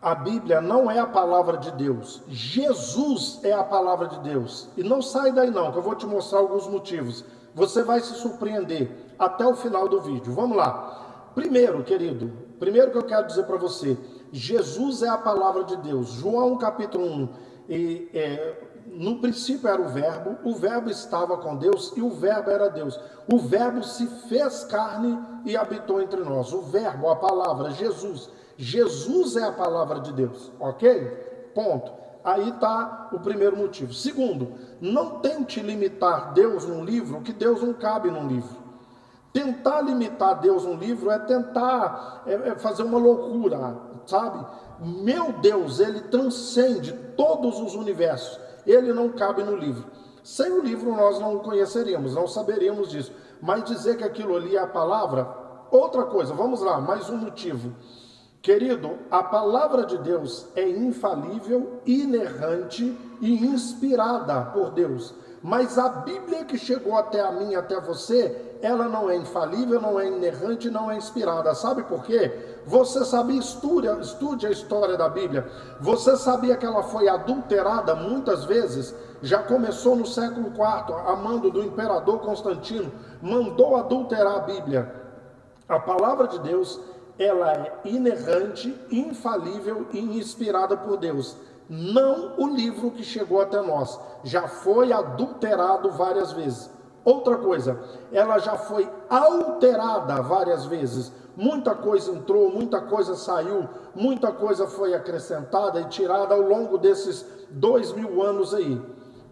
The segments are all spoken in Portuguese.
A Bíblia não é a palavra de Deus. Jesus é a palavra de Deus. E não sai daí não, que eu vou te mostrar alguns motivos. Você vai se surpreender até o final do vídeo. Vamos lá. Primeiro, querido, primeiro que eu quero dizer para você, Jesus é a palavra de Deus. João capítulo 1, no princípio era o verbo estava com Deus e o verbo era Deus. O verbo se fez carne e habitou entre nós. O verbo, a palavra, Jesus. Jesus é a palavra de Deus, ok? Ponto. Aí está o primeiro motivo. Segundo, não tente limitar Deus num livro, que Deus não cabe num livro. Tentar limitar Deus num livro é tentar fazer uma loucura, sabe? Meu Deus, ele transcende todos os universos. Ele não cabe no livro. Sem o livro nós não o conheceríamos, não saberíamos disso. Mas dizer que aquilo ali é a palavra, outra coisa. Vamos lá, mais um motivo. Querido, a palavra de Deus é infalível, inerrante e inspirada por Deus. Mas a Bíblia que chegou até a mim, até você, ela não é infalível, não é inerrante, não é inspirada. Sabe por quê? Você sabia, estude a história da Bíblia. Você sabia que ela foi adulterada muitas vezes? Já começou no século IV, a mando do imperador Constantino, mandou adulterar a Bíblia. A palavra de Deus, ela é inerrante, infalível e inspirada por Deus. Não o livro que chegou até nós. Já foi adulterado várias vezes. Outra coisa, ela já foi alterada várias vezes. Muita coisa entrou, muita coisa saiu, muita coisa foi acrescentada e tirada ao longo desses 2000 anos aí.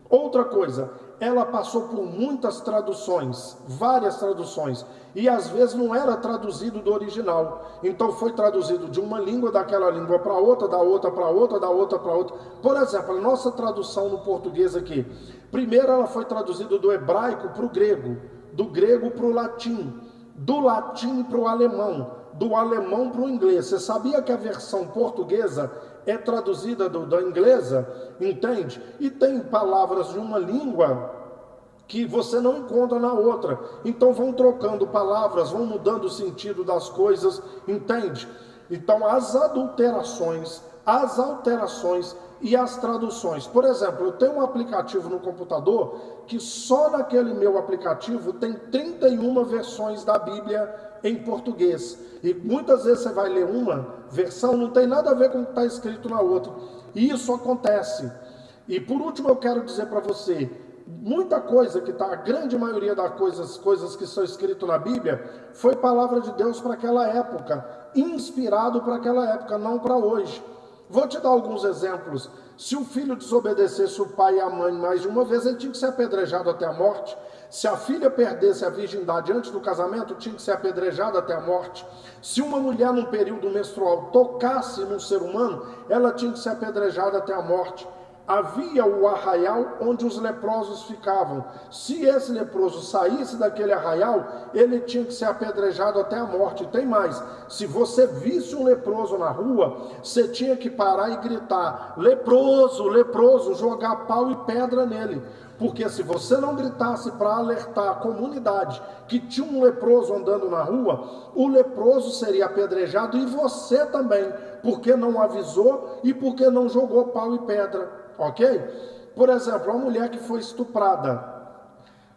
Outra coisa, ela passou por muitas traduções, várias traduções, e às vezes não era traduzido do original. Então foi traduzido de uma língua, daquela língua para outra, da outra para outra, da outra para outra. Por exemplo, a nossa tradução no português aqui, primeiro ela foi traduzida do hebraico para o grego, do grego para o latim, do latim para o alemão, do alemão para o inglês. Você sabia que a versão portuguesa é traduzida da inglesa, entende? E tem palavras de uma língua que você não encontra na outra. Então vão trocando palavras, vão mudando o sentido das coisas, entende? Então as adulterações, as alterações e as traduções. Por exemplo, eu tenho um aplicativo no computador que só naquele meu aplicativo tem 31 versões da Bíblia em português. E muitas vezes você vai ler uma versão, não tem nada a ver com o que está escrito na outra. E isso acontece. E por último eu quero dizer para você, muita coisa que está, a grande maioria das coisas que são escritas na Bíblia, foi palavra de Deus para aquela época, inspirado para aquela época, não para hoje. Vou te dar alguns exemplos. Se o filho desobedecesse o pai e a mãe mais de uma vez, ele tinha que ser apedrejado até a morte. Se a filha perdesse a virgindade antes do casamento, tinha que ser apedrejada até a morte. Se uma mulher num período menstrual tocasse num ser humano, ela tinha que ser apedrejada até a morte. Havia o arraial onde os leprosos ficavam. Se esse leproso saísse daquele arraial, ele tinha que ser apedrejado até a morte. Tem mais, se você visse um leproso na rua, você tinha que parar e gritar: leproso, leproso, jogar pau e pedra nele. Porque se você não gritasse para alertar a comunidade que tinha um leproso andando na rua, o leproso seria apedrejado e você também, porque não avisou e porque não jogou pau e pedra. Ok? Por exemplo, a mulher que foi estuprada.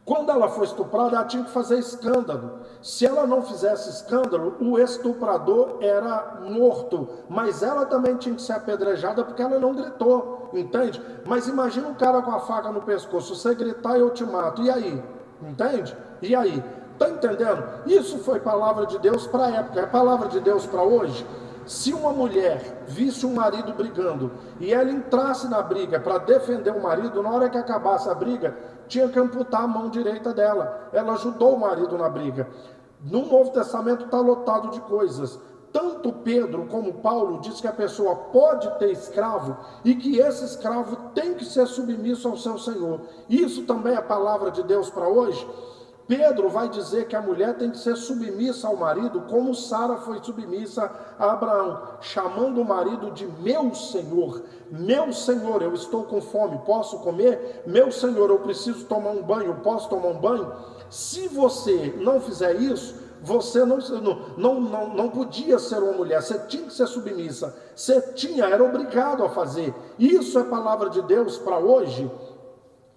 Quando ela foi estuprada, ela tinha que fazer escândalo. Se ela não fizesse escândalo, o estuprador era morto. Mas ela também tinha que ser apedrejada porque ela não gritou. Entende? Mas imagina um cara com a faca no pescoço. Se você gritar, eu te mato. E aí? Entende? E aí? Tá entendendo? Isso foi palavra de Deus para a época. É palavra de Deus para hoje? Se uma mulher visse um marido brigando e ela entrasse na briga para defender o marido, na hora que acabasse a briga, tinha que amputar a mão direita dela. Ela ajudou o marido na briga. No Novo Testamento está lotado de coisas. Tanto Pedro como Paulo diz que a pessoa pode ter escravo e que esse escravo tem que ser submisso ao seu senhor. Isso também é palavra de Deus para hoje? Pedro vai dizer que a mulher tem que ser submissa ao marido, como Sara foi submissa a Abraão, chamando o marido de meu senhor, eu estou com fome, posso comer? Meu senhor, eu preciso tomar um banho, posso tomar um banho? Se você não fizer isso, você não podia ser uma mulher, você tinha que ser submissa, era obrigado a fazer. Isso é palavra de Deus para hoje.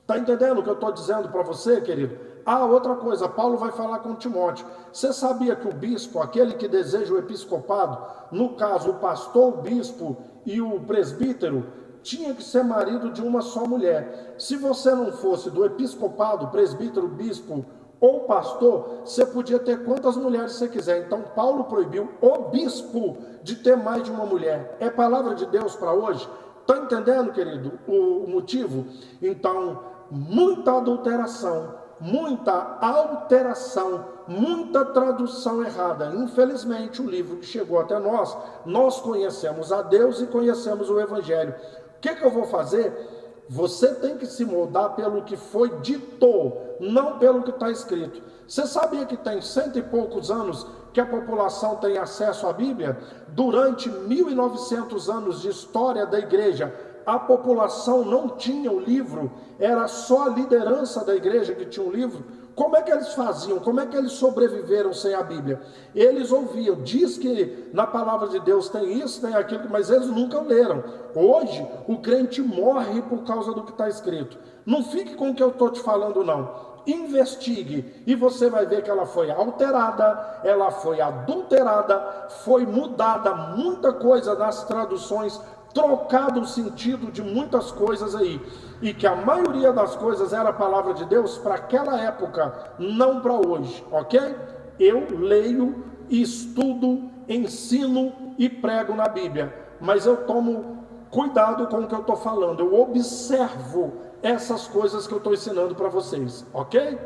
Está entendendo o que eu estou dizendo para você, querido? Ah, outra coisa, Paulo vai falar com Timóteo. Você sabia que o bispo, aquele que deseja o episcopado, no caso o pastor, o bispo e o presbítero, tinha que ser marido de uma só mulher. Se você não fosse do episcopado, presbítero, bispo ou pastor, você podia ter quantas mulheres você quiser. Então Paulo proibiu o bispo de ter mais de uma mulher. É palavra de Deus para hoje? Está entendendo, querido, o motivo? Então, muita adulteração, muita alteração, muita tradução errada. Infelizmente, o livro que chegou até nós, nós conhecemos a Deus e conhecemos o Evangelho. O que eu vou fazer? Você tem que se moldar pelo que foi dito, não pelo que está escrito. Você sabia que tem 100 e poucos anos que a população tem acesso à Bíblia? Durante 1900 anos de história da igreja, a população não tinha o livro, era só a liderança da igreja que tinha o livro. Como é que eles faziam? Como é que eles sobreviveram sem a Bíblia? Eles ouviam, diz que na palavra de Deus tem isso, tem aquilo, mas eles nunca leram. Hoje, o crente morre por causa do que está escrito. Não fique com o que eu estou te falando, não. Investigue e você vai ver que ela foi alterada, ela foi adulterada, foi mudada muita coisa nas traduções, trocado o sentido de muitas coisas aí, e que a maioria das coisas era a palavra de Deus para aquela época, não para hoje, ok? Eu leio, estudo, ensino e prego na Bíblia, mas eu tomo cuidado com o que eu estou falando, eu observo essas coisas que eu estou ensinando para vocês, ok?